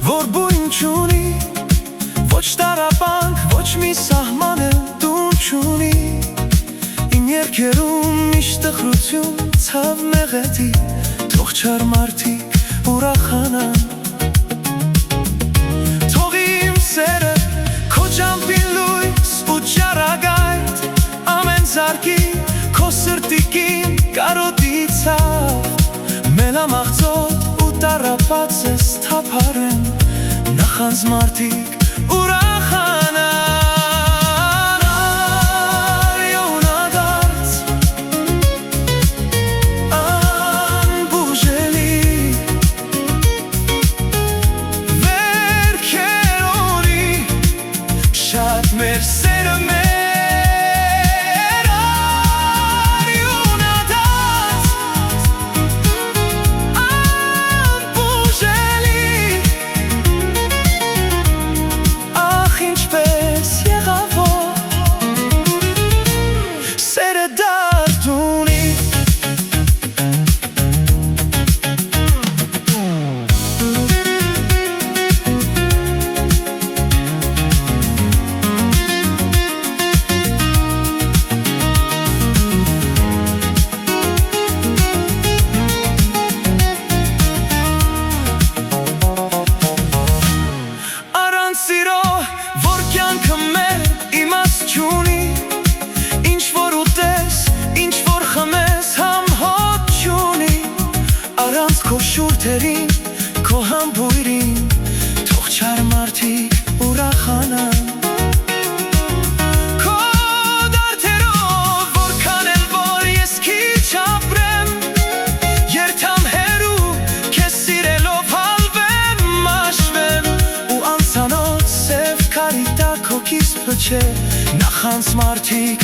որ բույն չունի, ոչ տառապանք, ոչ մի սահմանը տուն չունի, իմ երգերում միշտ տխրություն, ցավ մեղեդի, թող չար մարդիկ ուրախանան, թող իմ սերը քո ճամփին լույս ու ճառագայթ ամեն զարկի քո սրտիկին կարոտիցավ, մելամաղձոտ ու տառապած ես թափարեն, նախանձ մարդիկ ուրախանան, արյունադարձ անբուժելի վերքեր ունի, շատ մեր սերը մեր արյունադարձ անբուժելի, ախ ինչպես եղավ որ սերը դարդ ունի, առանց սիրո որ կյանքը մեր իմաստ չունի, ինչ որ ուտես, ինչ որ խմես համհոտ չունի, առանց քո շուրթերին, քո համբույրին, թող չար մարդիկ ուրախանան, քո դարդերով որքան էլ որ ես քիչ ապրեմ, երթամ հեռու քեզ սիրելով հալվեմ մաշվեմ, ու անցանոց սև քարի տակ հոգիս փչե, նախանձ մարդիկ